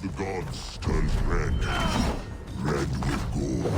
the gods turns red. Red with gold.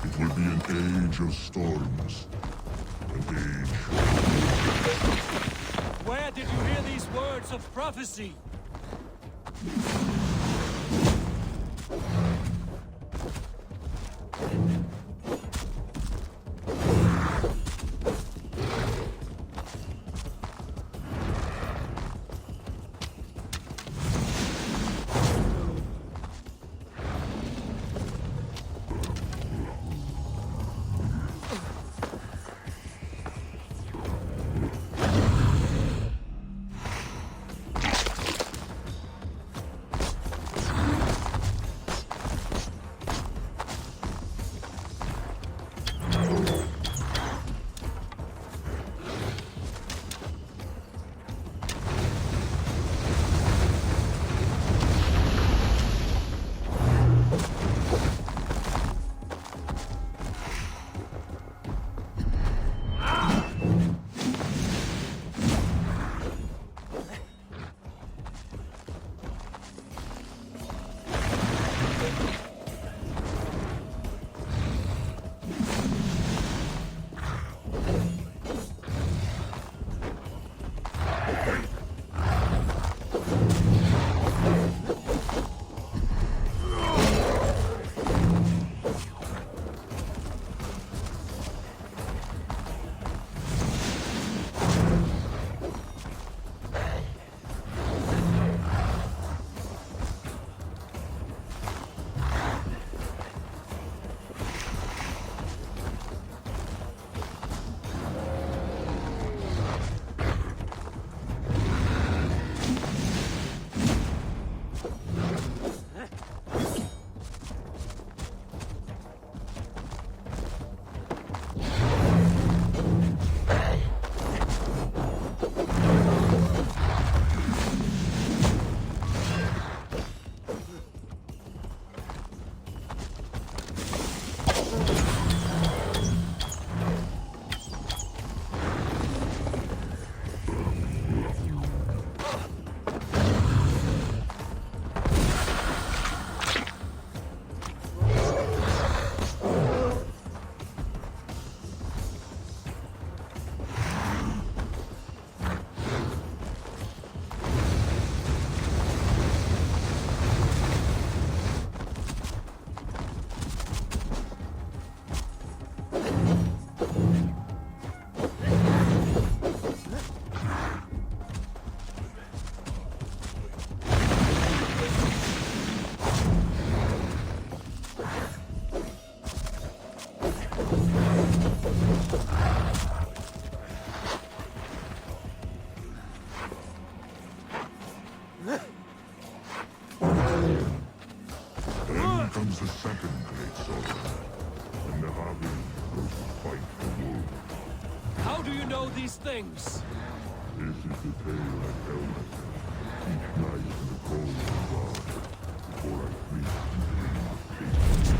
It will be an age of storms. An age. Where did you hear these words of prophecy? Comes the second great sorrow, when the Harvey goes to fight the wolf. How do you know these things? This is the tale I tell myself each night in the cold of God before I sleep and dream of peace.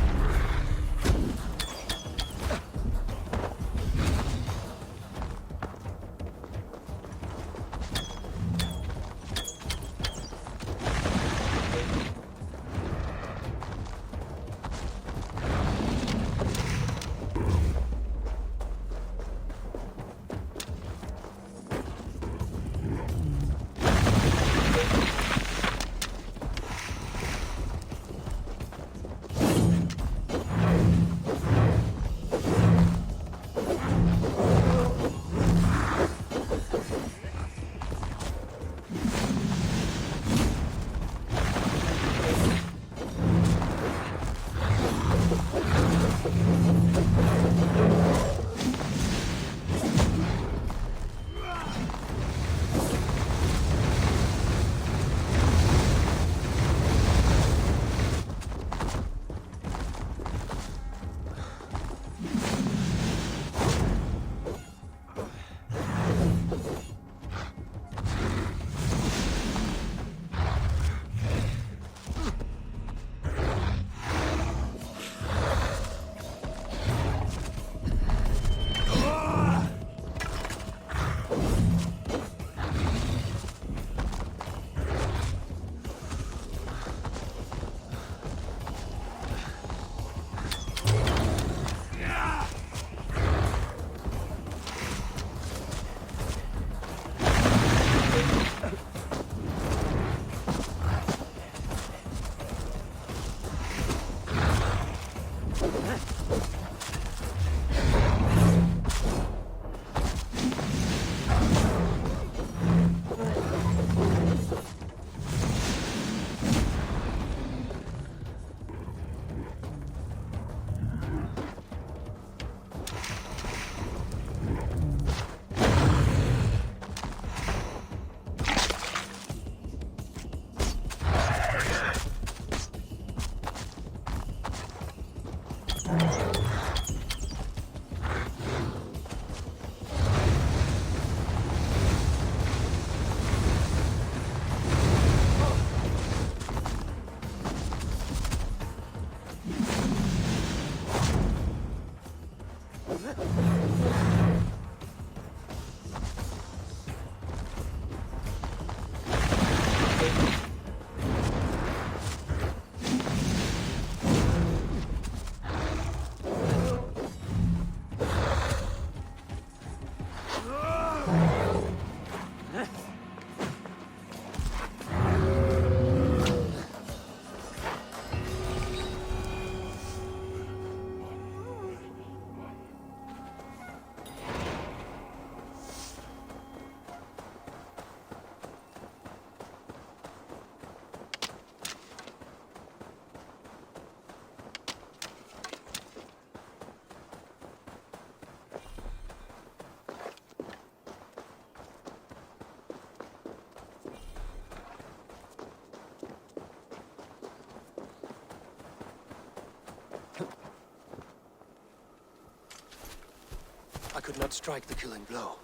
I could not strike the killing blow.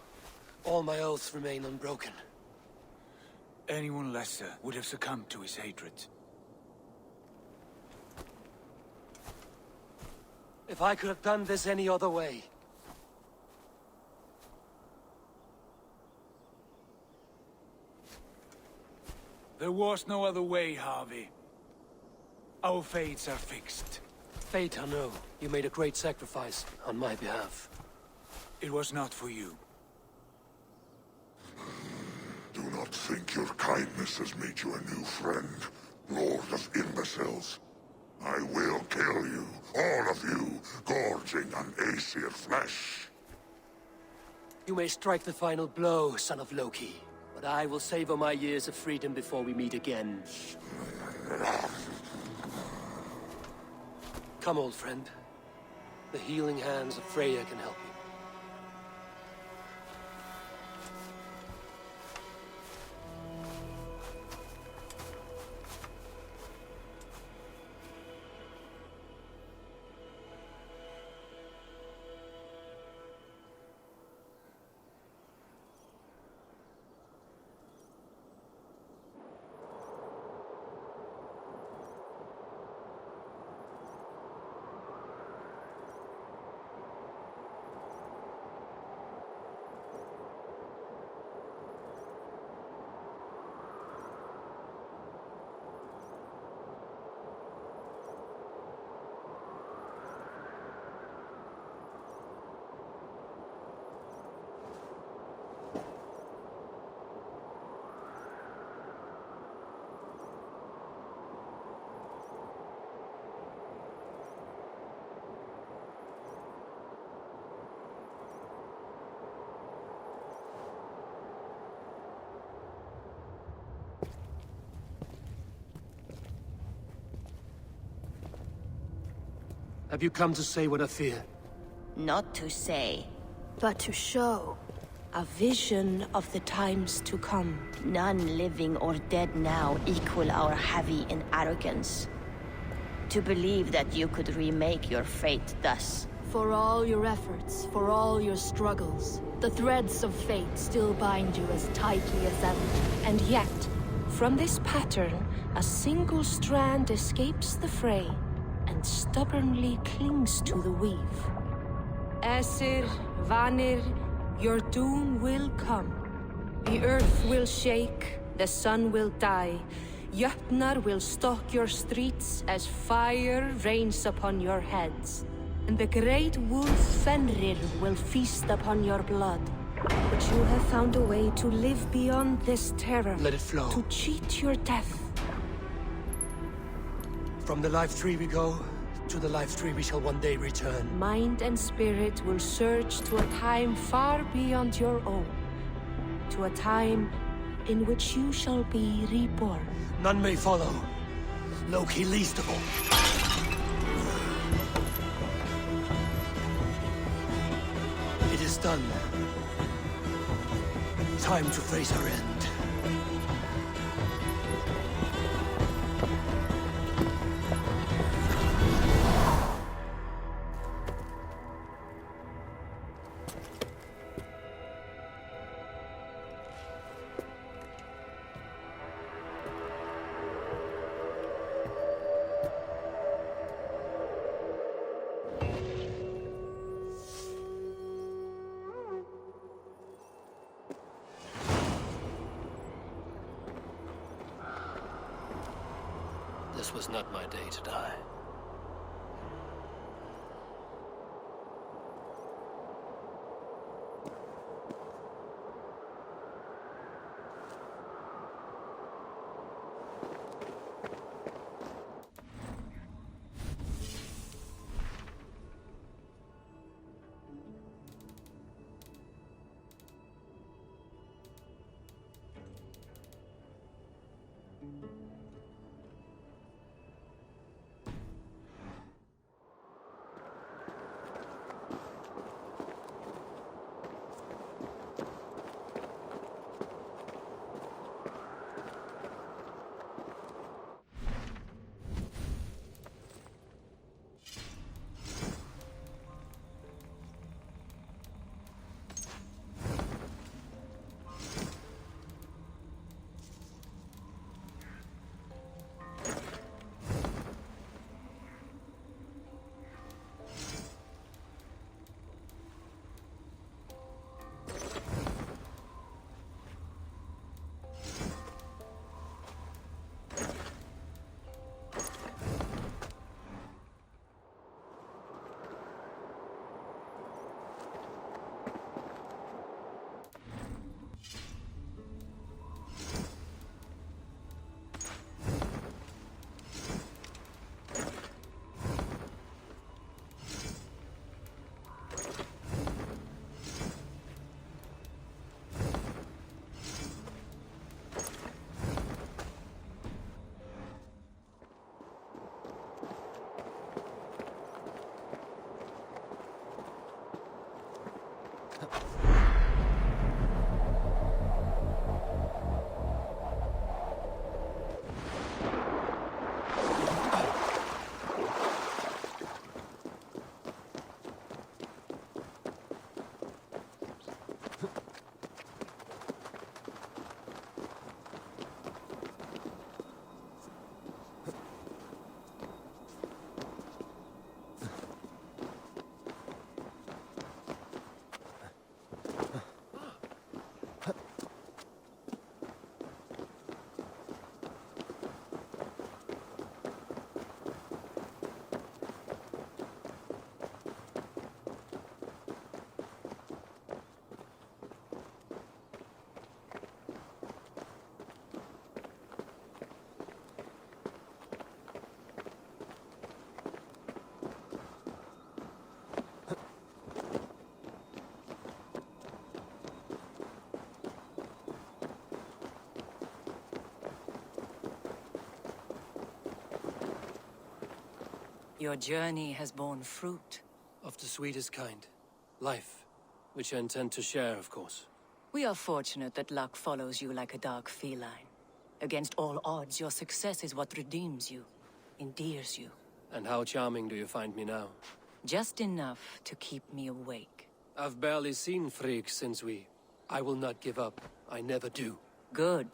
All my oaths remain unbroken. Anyone lesser would have succumbed to his hatred. If I could have done this any other way. There was no other way, Harvey. Our fates are fixed. Fate, I know. You made a great sacrifice on my behalf. It was not for you. Do not think your kindness has made you a new friend, Lord of Imbeciles. I will kill you, all of you, gorging on Aesir flesh. You may strike the final blow, son of Loki. But I will savor my years of freedom before we meet again. Come, old friend. The healing hands of Freya can help you. Have you come to say what I fear? Not to say. But to show. A vision of the times to come. None living or dead now equal our heavy in arrogance. To believe that you could remake your fate thus. For all your efforts, for all your struggles, the threads of fate still bind you as tightly as ever. And yet, from this pattern, a single strand escapes the fray and stubbornly clings to the weave. Aesir, Vanir, your doom will come. The earth will shake, the sun will die. Jötnar will stalk your streets as fire rains upon your heads. And the great wolf Fenrir will feast upon your blood. But you have found a way to live beyond this terror. Let it flow. To cheat your death. From the life tree we go, to the life tree we shall one day return. Mind and spirit will surge to a time far beyond your own. To a time in which you shall be reborn. None may follow. Loki least of all. It is done. Time to face our end. This was not my day to die. Your journey has borne fruit. Of the sweetest kind. Life. Which I intend to share, of course. We are fortunate that luck follows you like a dark feline. Against all odds, your success is what redeems you, endears you. And how charming do you find me now? Just enough to keep me awake. I've barely seen Frigg since we... I will not give up. I never do. Good.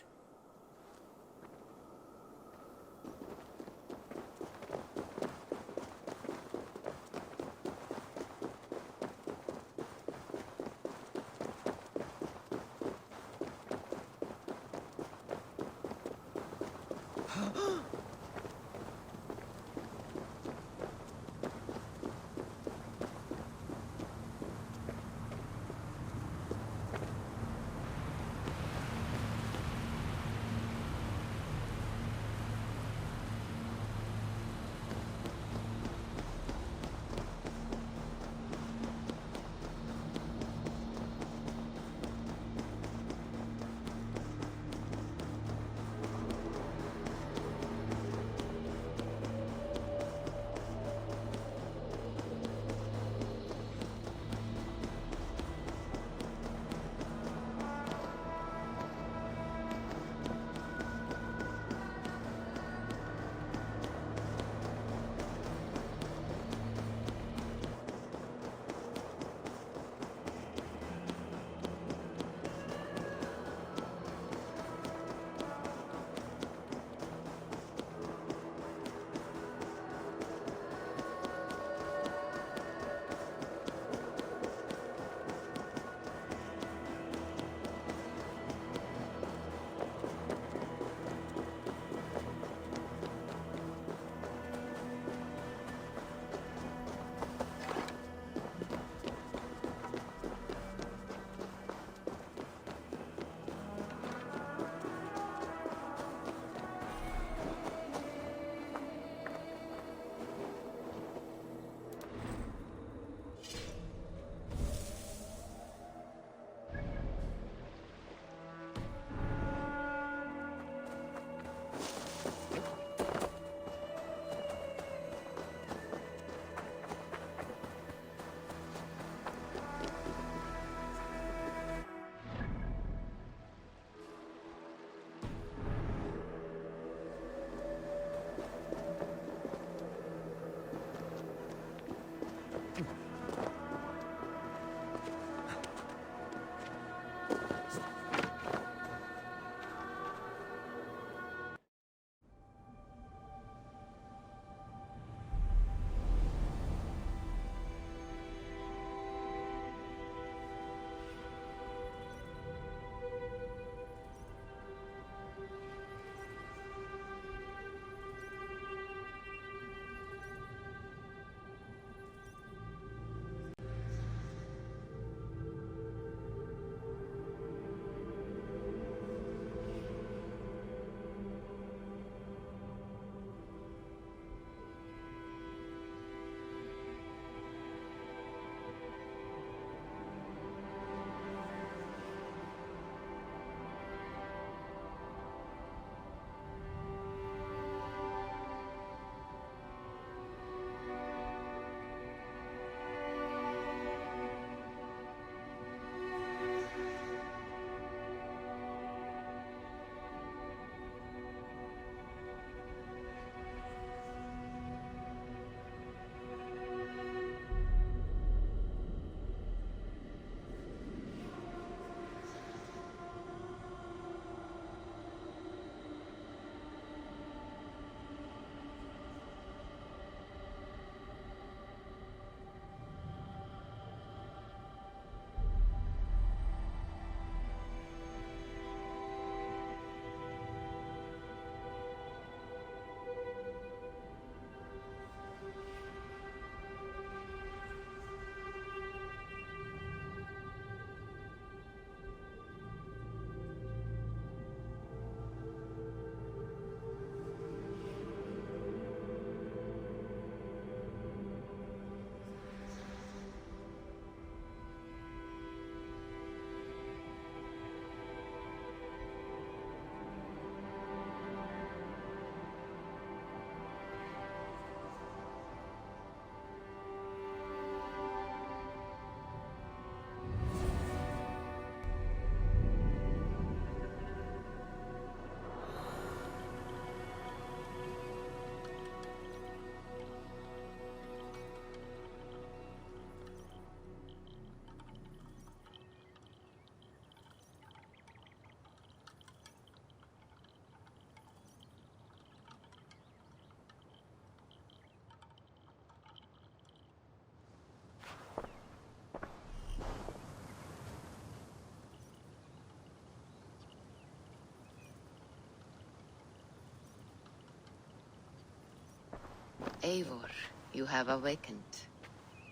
Eivor, you have awakened.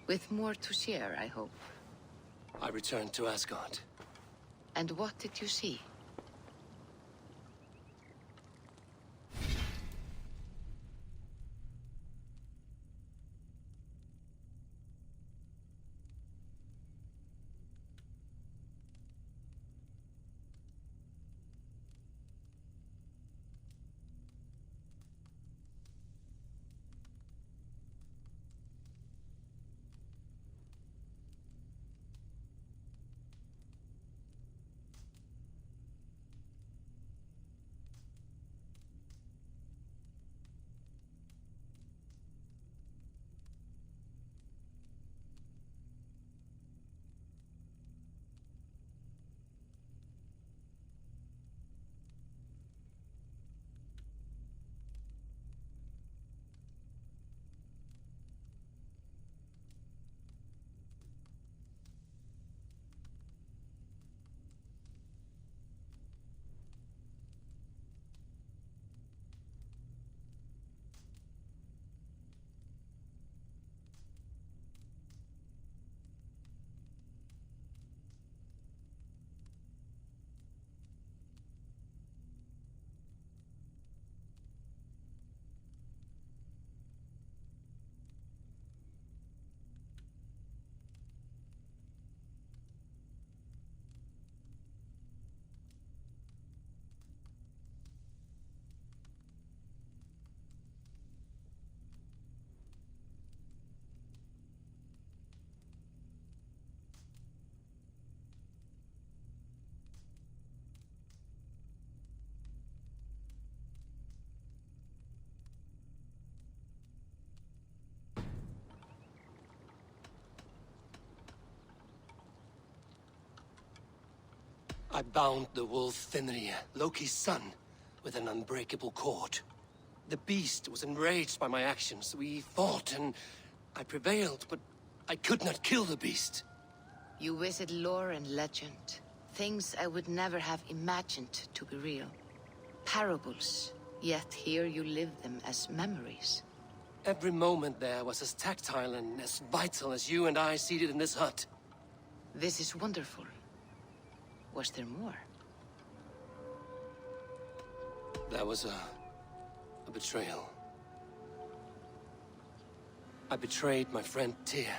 With more to share, I hope. I returned to Asgard. And what did you see? I bound the wolf Fenrir, Loki's son, with an unbreakable cord. The beast was enraged by my actions. We fought and I prevailed, but I could not kill the beast. You visit lore and legend. Things I would never have imagined to be real. Parables, yet here you live them as memories. Every moment there was as tactile and as vital as you and I seated in this hut. This is wonderful. Was there more? There was a betrayal. I betrayed my friend Tyr.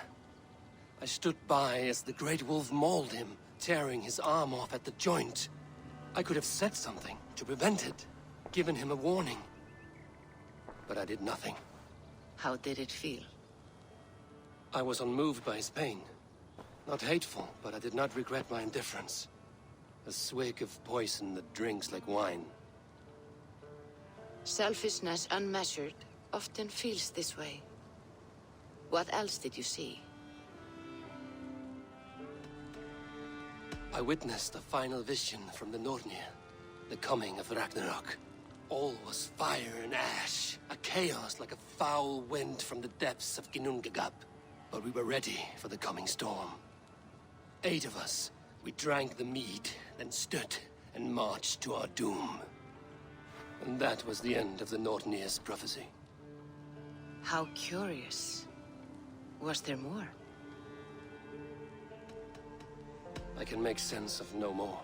I stood by as the great wolf mauled him, tearing his arm off at the joint. I could have said something to prevent it, given him a warning. But I did nothing. How did it feel? I was unmoved by his pain. Not hateful, but I did not regret my indifference. A swig of poison that drinks like wine. Selfishness unmeasured often feels this way. What else did you see? I witnessed a final vision from the Nornir, the coming of Ragnarok. All was fire and ash, a chaos like a foul wind from the depths of Ginnungagap. But we were ready for the coming storm. 8 of us, we drank the mead, then stood and marched to our doom. And that was the end of the Nornir's prophecy. How curious. Was there more? I can make sense of no more.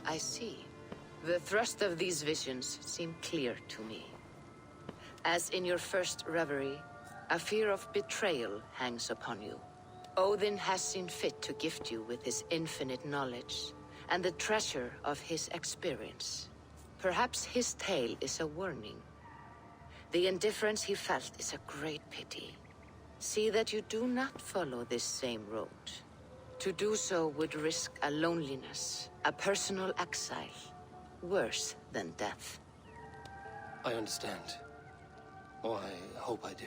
I see. The thrust of these visions seem clear to me. As in your first reverie, a fear of betrayal hangs upon you. Odin has seen fit to gift you with his infinite knowledge, and the treasure of his experience. Perhaps his tale is a warning. The indifference he felt is a great pity. See that you do not follow this same road. To do so would risk a loneliness, a personal exile, worse than death. I understand. Or I hope I do.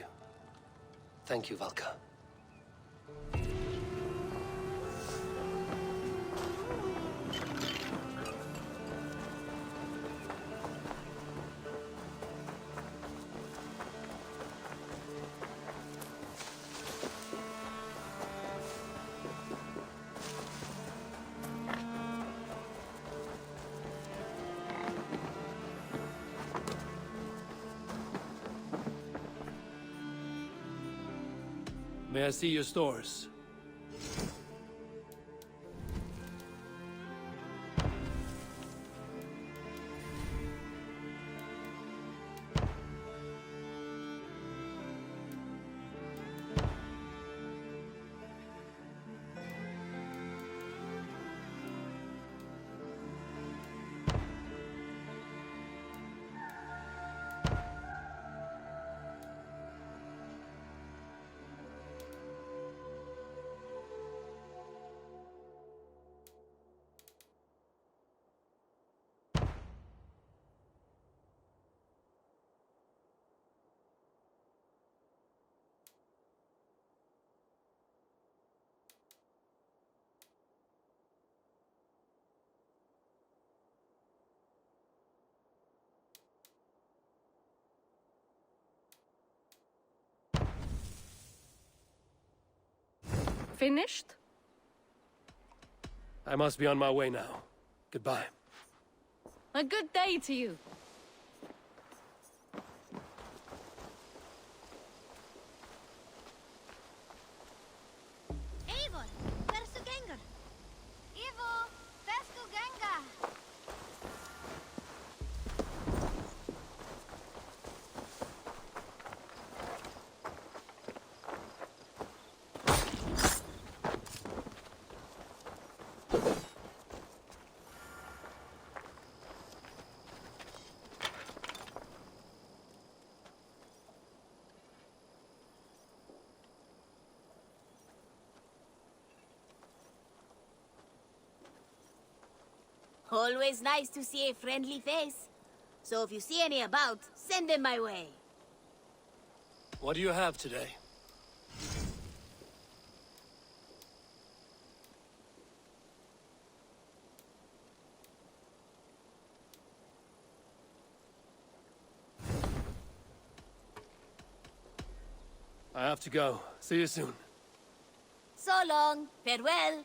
Thank you, Valka. May I see your stores? Finished? I must be on my way now. Goodbye. A good day to you. Eivor, where's the Gengar? Eivor, where's the Gengar? Always nice to see a friendly face. So if you see any about, send them my way. What do you have today? I have to go. See you soon. So long. Farewell.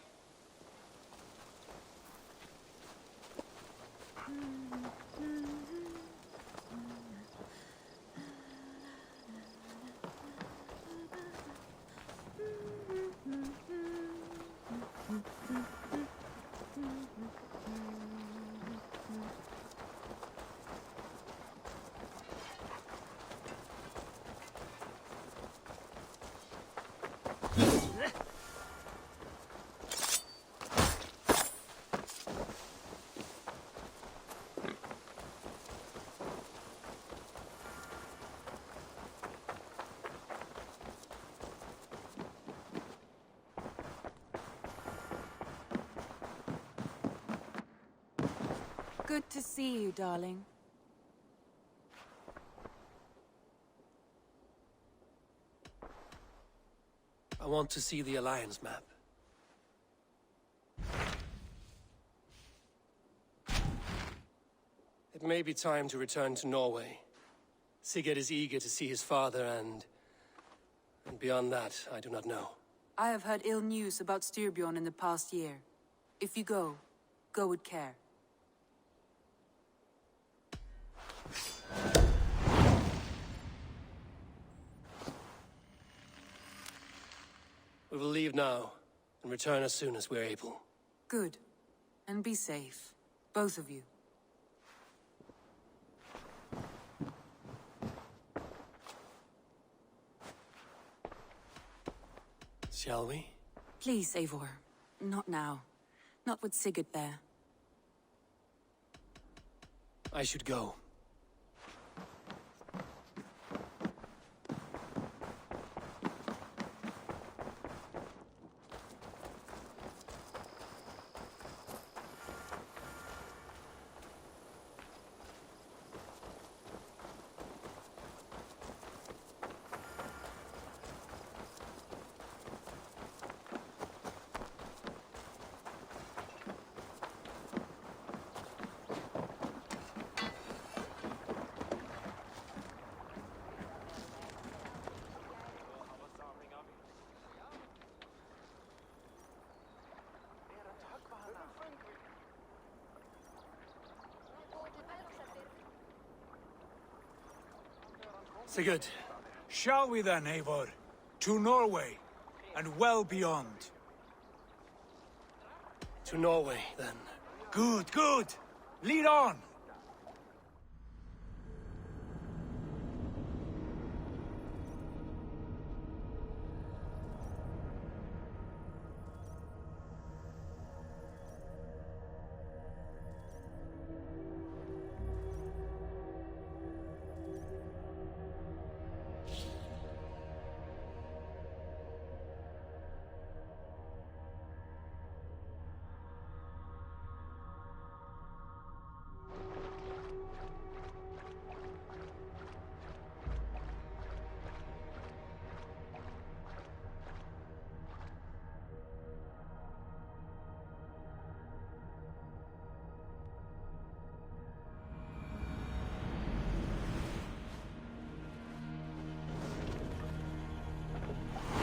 Good to see you, darling. I want to see the Alliance map. It may be time to return to Norway. Sigurd is eager to see his father and beyond that, I do not know. I have heard ill news about Styrbjorn in the past year. If you go, go with care. We will leave now and return as soon as we're able. Good. And be safe. Both of you. Shall we? Please, Eivor. Not now. Not with Sigurd there. I should go. Sigurd. Shall we then, Eivor? To Norway. and well beyond. To Norway, then. Good, good! Lead on!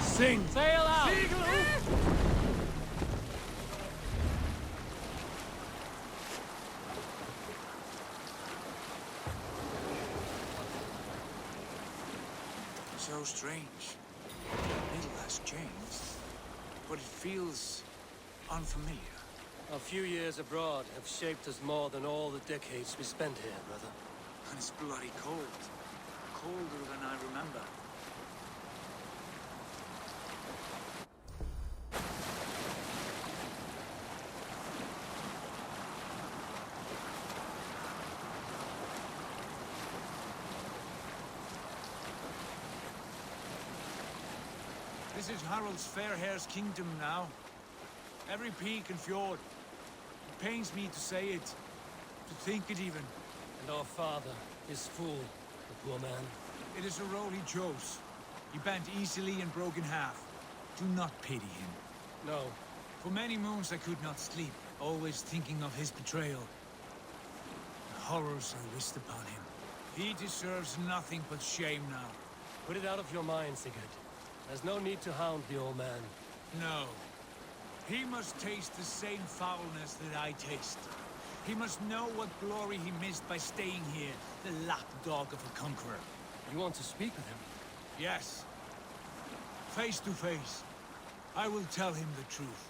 Sing! Sail out! So strange. Little has changed, but it feels unfamiliar. A few years abroad have shaped us more than all the decades we spent here, brother. And it's bloody cold. Colder than I remember. This is Harald's Fairhair's kingdom now. Every peak and fjord. It pains me to say it, to think it even. And our father is full, the poor man. It is a role he chose. He bent easily and broke in half. Do not pity him. No. For many moons I could not sleep, always thinking of his betrayal. The horrors I wished upon him. He deserves nothing but shame now. Put it out of your mind, Sigurd. There's no need to hound the old man. No. He must taste the same foulness that I taste. He must know what glory he missed by staying here, the lapdog of a conqueror. You want to speak with him? Yes. Face to face. I will tell him the truth.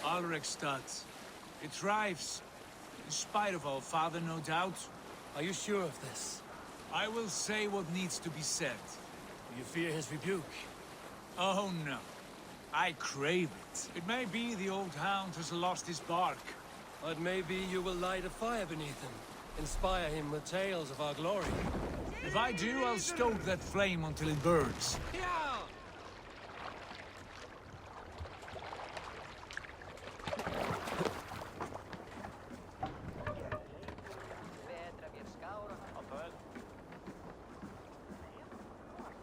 Alrekstad. It thrives. In spite of our father, no doubt. Are you sure of this? I will say what needs to be said. Do you fear his rebuke? Oh no. I crave it. It may be the old hound has lost his bark. But maybe you will light a fire beneath him. Inspire him with tales of our glory. If I do, I'll stoke that flame until it burns.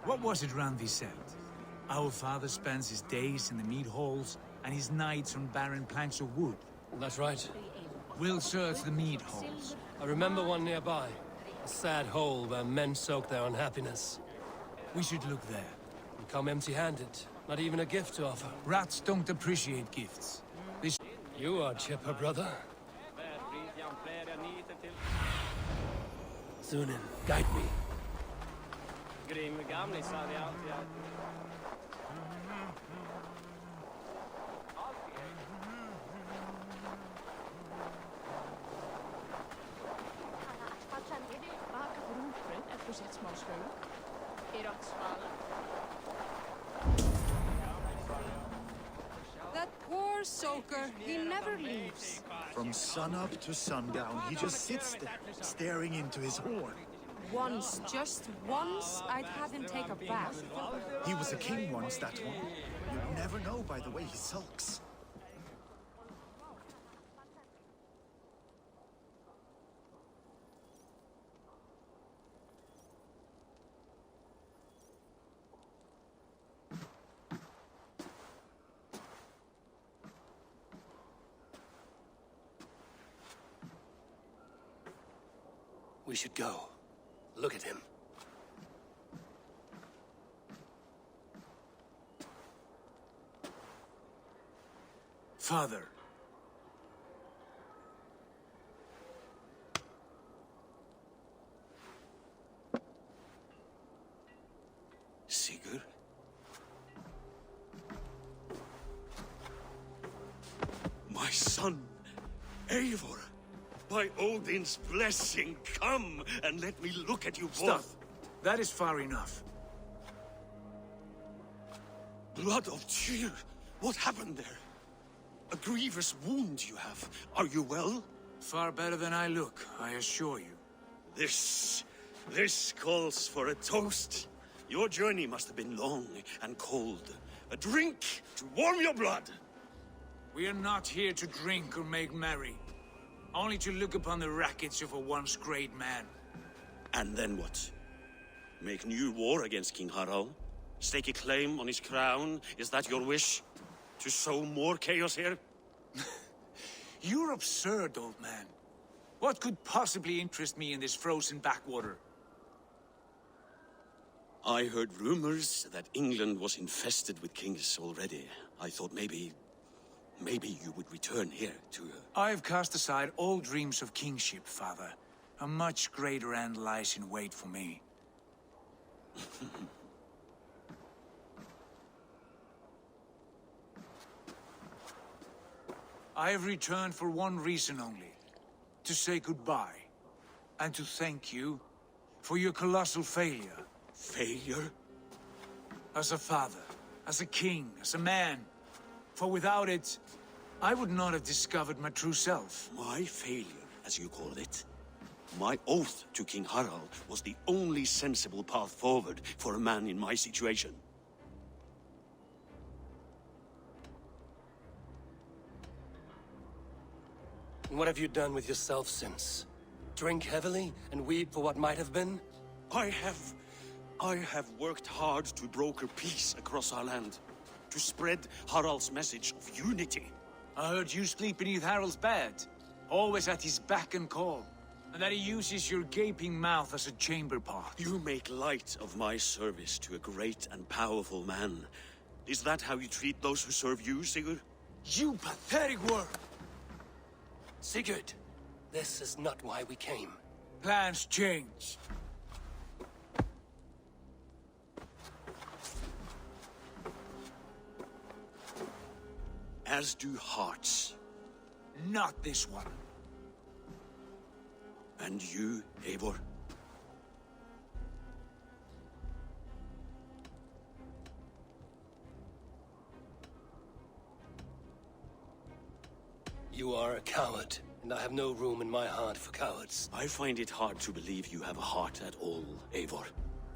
What was it Randvi said? Our father spends his days in the mead halls and his nights on barren planks of wood. That's right. We'll search the mead halls. I remember one nearby. A sad hole where men soak their unhappiness. We should look there. We come empty-handed. Not even a gift to offer. Rats don't appreciate gifts. You are chipper, brother. Sunin, guide me. That poor soaker, he never leaves. From sunup to sundown, he just sits there, staring into his horn. Once, just once, I'd have him take a bath. He was a king once, that one. You'd never know by the way he sulks. We should go. Look at him. Father. Sigurd? My son, Eivor! By Odin's blessing, come and let me look at you Stop. both. That is far enough. Blood of Tyr! What happened there? A grievous wound you have. Are you well? Far better than I look, I assure you. This calls for a toast. Your journey must have been long and cold. A drink to warm your blood. We are not here to drink or make merry. Only to look upon the rackets of a once great man. And then what? Make new war against King Harald? Stake a claim on his crown? Is that your wish? To sow more chaos here? You're absurd, old man. What could possibly interest me in this frozen backwater? I heard rumors that England was infested with kings already. I thought maybe you would return here to... I've cast aside all dreams of kingship, father. A much greater end lies in wait for me. I have returned for one reason only. To say goodbye. And to thank you for your colossal failure. Failure? As a father, as a king, as a man. For without it, I would not have discovered my true self. My failure, as you call it? My oath to King Harald was the only sensible path forward for a man in my situation. And what have you done with yourself since? Drink heavily and weep for what might have been? I have worked hard to broker peace across our land. To spread Harald's message of unity. I heard you sleep beneath Harald's bed. Always at his beck and call. And that he uses your gaping mouth as a chamber pot. You make light of my service to a great and powerful man. Is that how you treat those who serve you, Sigurd? You pathetic worm! Sigurd, this is not why we came. Plans change. As do hearts. Not this one. And you, Eivor? You are a coward, and I have no room in my heart for cowards. I find it hard to believe you have a heart at all, Eivor.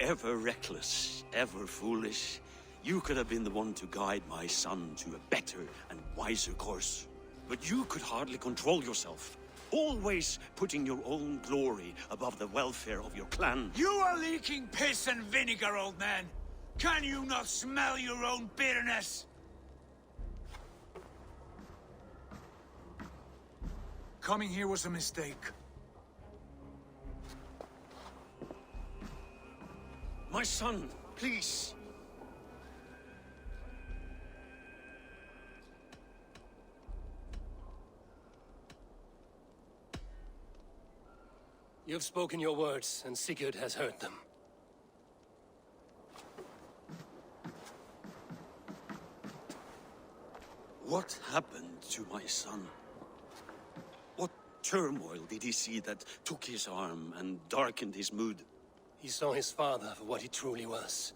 Ever reckless, ever foolish. You could have been the one to guide my son to a better and wiser course. But you could hardly control yourself. Always putting your own glory above the welfare of your clan. You are leaking piss and vinegar, old man! Can you not smell your own bitterness? Coming here was a mistake. My son, please. You have spoken your words, and Sigurd has heard them. What happened to my son? What turmoil did he see that took his arm and darkened his mood? He saw his father for what he truly was.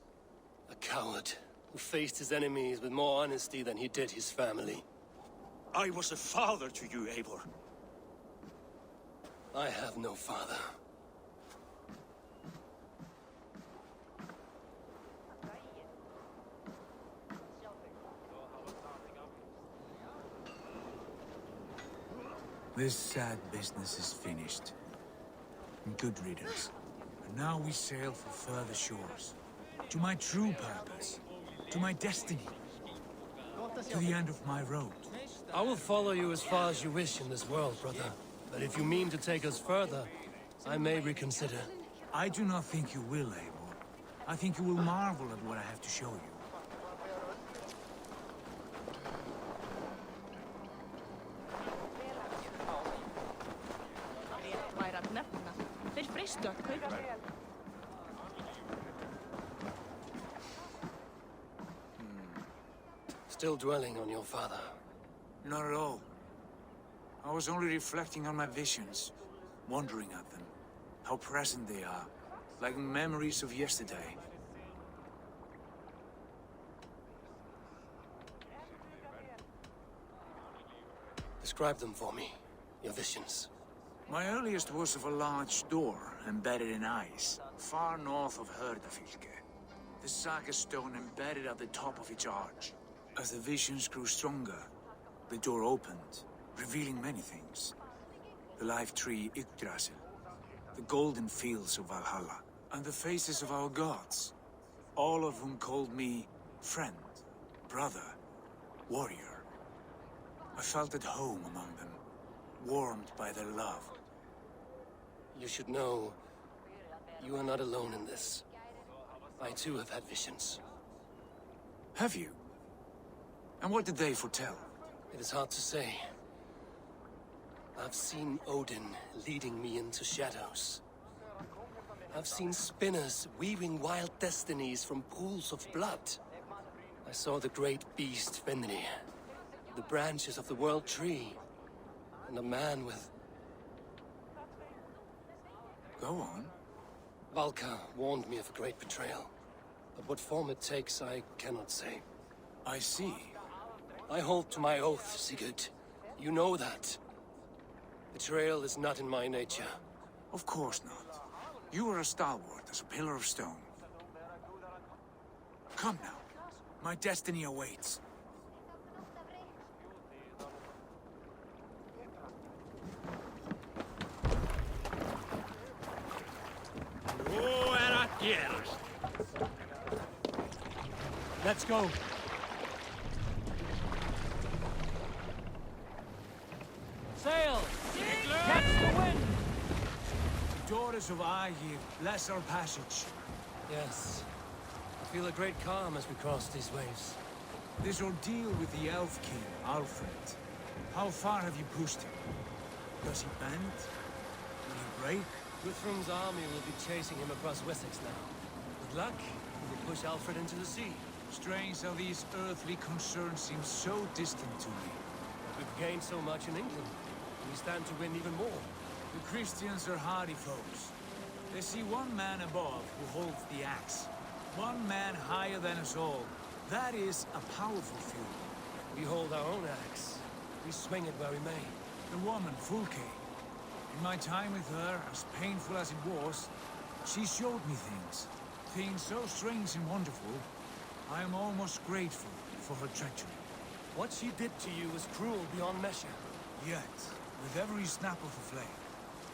A coward who faced his enemies with more honesty than he did his family. I was a father to you, Eivor. I have no father. This sad business is finished. Good riddance. And now we sail for further shores. To my true purpose. To my destiny. To the end of my road. I will follow you as far as you wish in this world, brother. But if you mean to take us further, I may reconsider. I do not think you will, Eivor. I think you will marvel at what I have to show you. Still dwelling on your father? Not at all. I was only reflecting on my visions, wondering at them. How present they are, like memories of yesterday. Describe them for me, your visions. My earliest was of a large door embedded in ice, far north of Herdafylke. The saga stone embedded at the top of its arch. As the visions grew stronger, the door opened, revealing many things. The life tree Yggdrasil, the golden fields of Valhalla, and the faces of our gods, all of whom called me friend, brother, warrior. I felt at home among them, warmed by their love. You should know, you are not alone in this. I too have had visions. Have you? And what did they foretell? It is hard to say. I've seen Odin leading me into shadows. I've seen spinners weaving wild destinies from pools of blood. I saw the great beast Fenrir, the branches of the World Tree, and a man with... Go on. Valka warned me of a great betrayal. But what form it takes, I cannot say. I see. I hold to my oath, Sigurd. You know that. Betrayal is not in my nature. Of course not. You are as stalwart as a pillar of stone. Come now. My destiny awaits. Let's go. Sail! Catch the wind! Daughters of Aegir, bless our passage. Yes. I feel a great calm as we cross these waves. This ordeal with the Elf King, Alfred. How far have you pushed him? Does he bend? Will he break? Guthrum's army will be chasing him across Wessex now. With luck, he will push Alfred into the sea. Strange how these earthly concerns seem so distant to me. We've gained so much in England, and we stand to win even more. The Christians are hardy foes. They see one man above who holds the axe. One man higher than us all. That is a powerful feud. We hold our own axe. We swing it where we may. The woman, Fulke. In my time with her, as painful as it was, she showed me things. Things so strange and wonderful, I am almost grateful for her treachery. What she did to you was cruel beyond measure. Yet, with every snap of the flame,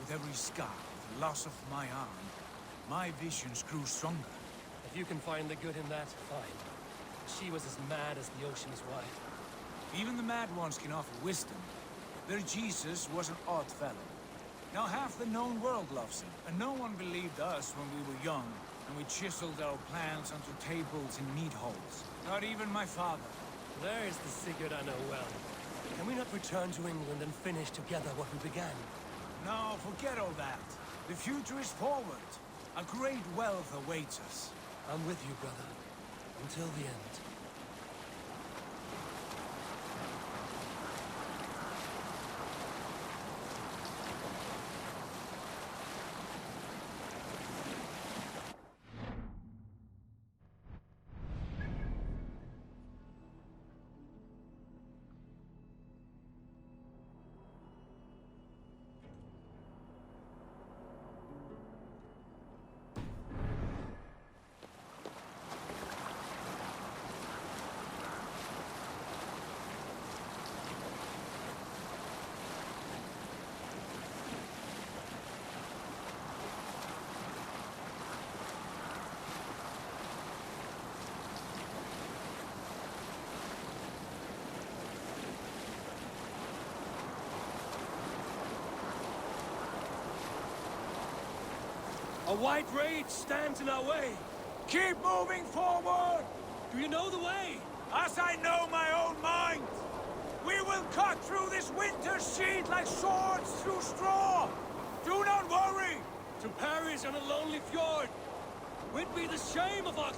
with every scar, the loss of my arm, my visions grew stronger. If you can find the good in that, fine. She was as mad as the ocean is wide. Even the mad ones can offer wisdom. Their Jesus was an odd fellow. Now half the known world loves him, and no one believed us when we were young, and we chiseled our plans onto tables in meat halls. Not even my father. There is the Sigurd I know well. Can we not return to England and finish together what we began? No, forget all that. The future is forward. A great wealth awaits us. I'm with you, brother. Until the end. A white rage stands in our way. Keep moving forward! Do you know the way? As I know my own mind! We will cut through this winter's sheet like swords through straw! Do not worry! To Paris on a lonely fjord. Would be the shame of us.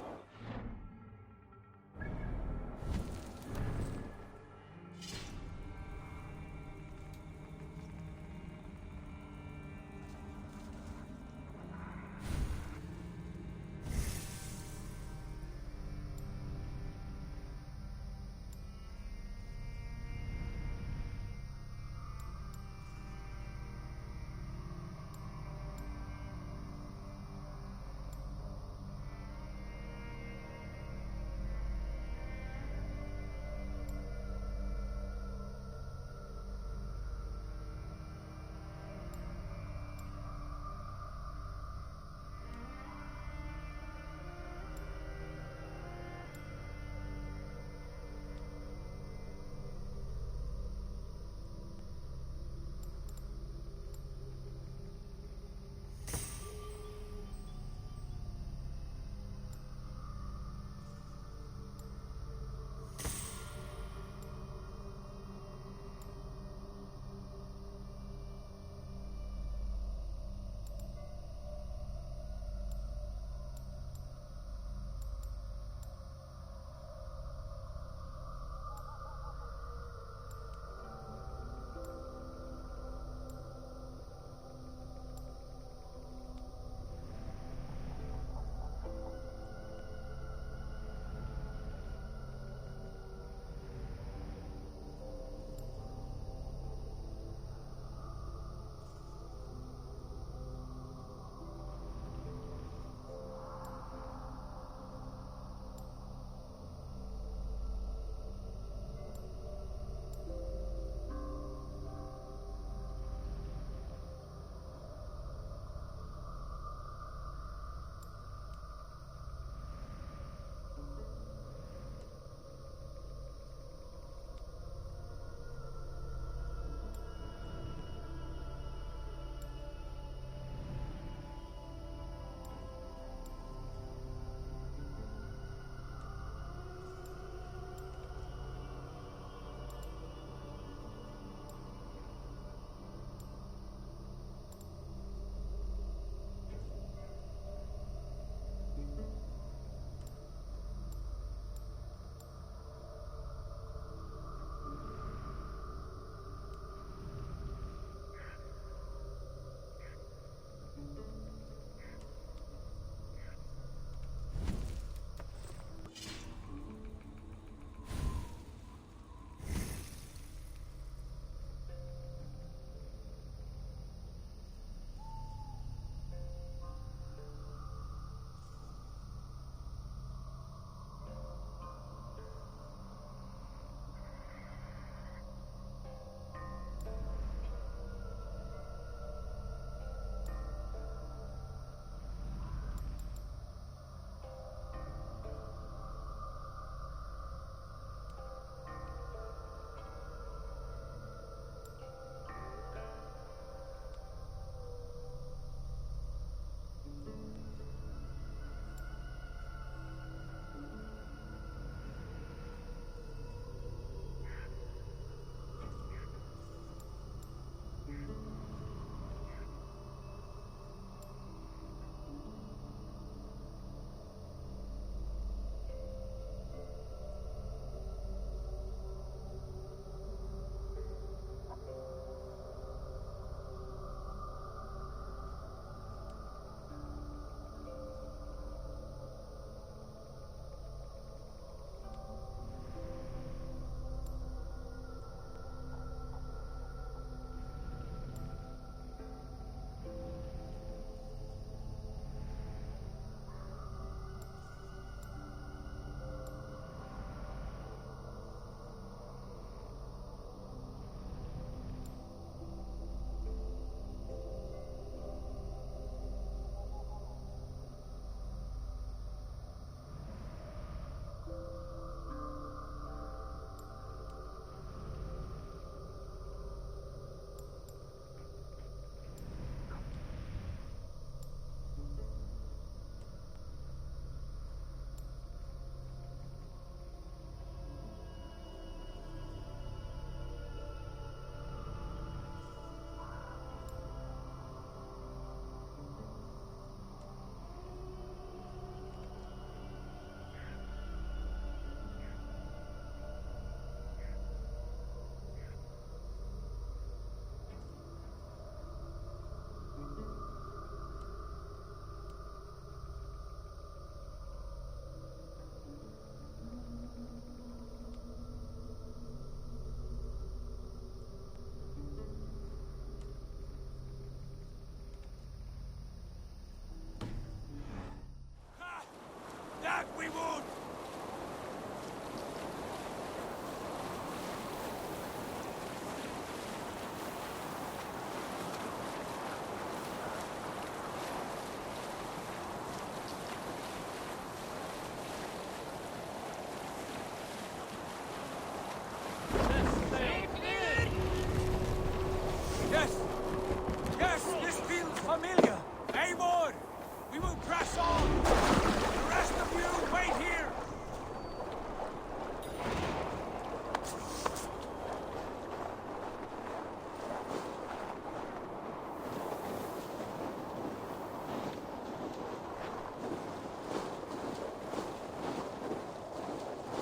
We will press on! The rest of you, wait here!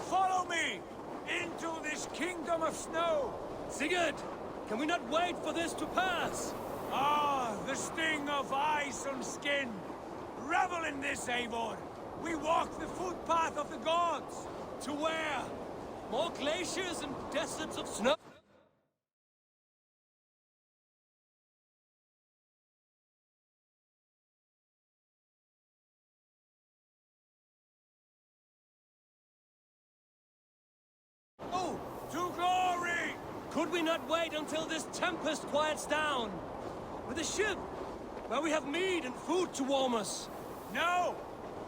Follow me! Into this kingdom of snow! Sigurd! Can we not wait for this to pass? Ah, the sting of ice on skin! Revel in this, Eivor! We walk the footpath of the gods! To where? More glaciers and deserts of snow? Oh! To glory! Could we not wait until this tempest quiets down? With a ship, where we have meat and food to warm us. No!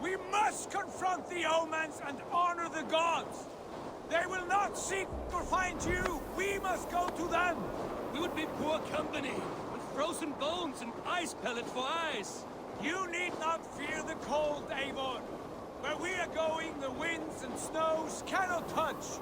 We must confront the omens and honor the gods! They will not seek or find you! We must go to them! We would be poor company, with frozen bones and ice pellets for eyes. You need not fear the cold, Eivor! Where we are going, the winds and snows cannot touch!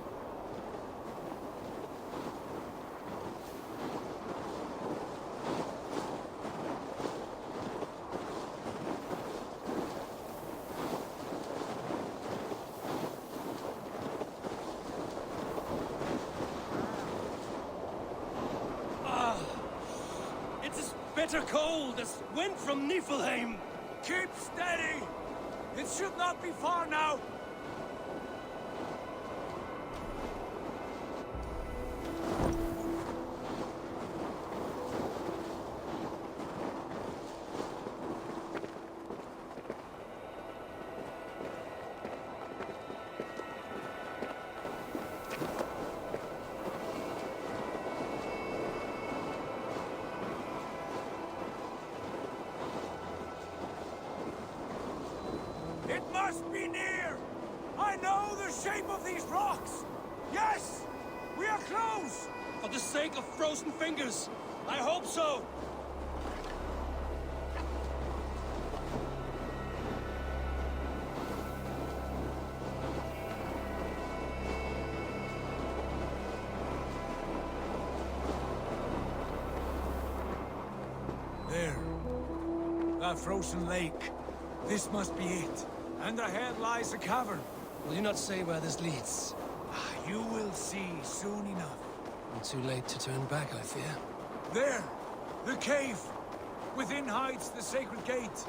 Bitter cold as wind from Niflheim. Keep steady! It should not be far now! It must be near! I know the shape of these rocks! Yes! We are close! For the sake of frozen fingers, I hope so! There. That frozen lake. This must be it. And ahead lies a cavern. Will you not say where this leads? You will see soon enough. Too late to turn back, I fear. There! The cave! Within hides the sacred gate.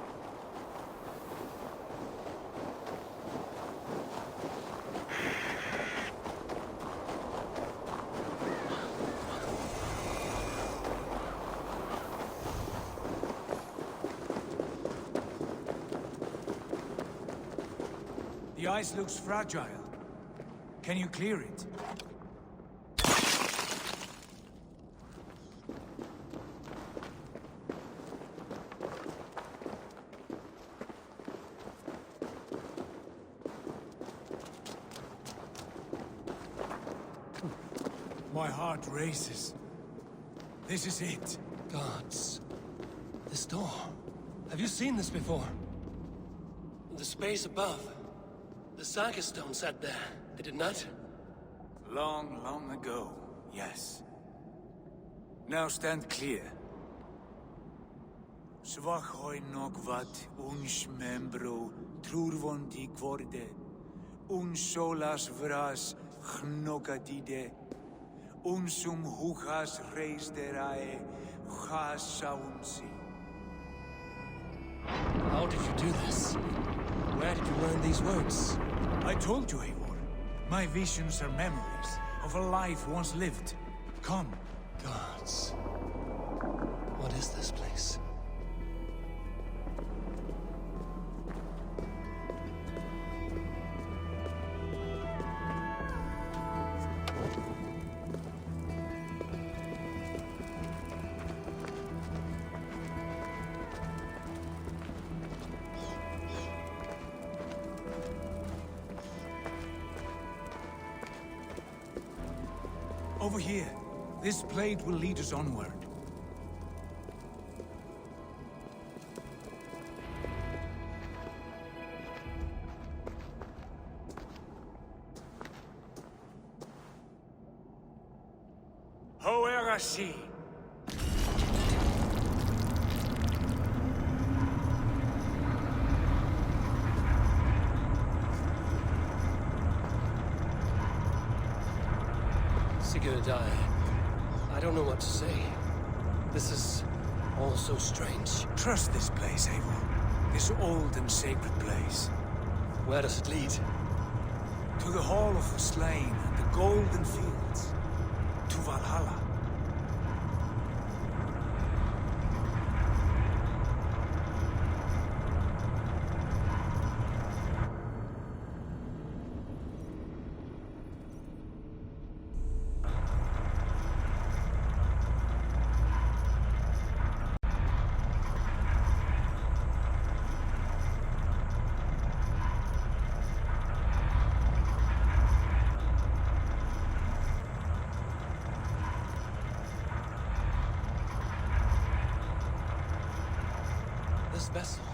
The ice looks fragile. Can you clear it? My heart races. This is it. Gods. This door. Have you seen this before? The space above. The Saga stone sat there, did it not? Long, long ago, yes. Now stand clear. Svachoi nokvat uns membro trurvondi kvorde, uns solas vras chnogadide, unsum huchas reisderae chasaunsi. How did you do this? Where did you learn these words? I told you, Eivor. My visions are memories of a life once lived. Come. Gods. What is this place? Over here. This blade will lead us onward. I see. Sigurd, I don't know what to say. This is all so strange. Trust this place, Eivor. This old and sacred place. Where does it lead? To the Hall of the Slain and the Golden Fields. To Valhalla. This vessel,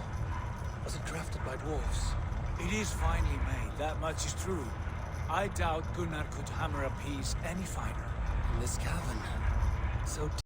was it crafted by dwarves? It is finely made, that much is true. I doubt Gunnar could hammer a piece any finer. In this cavern, so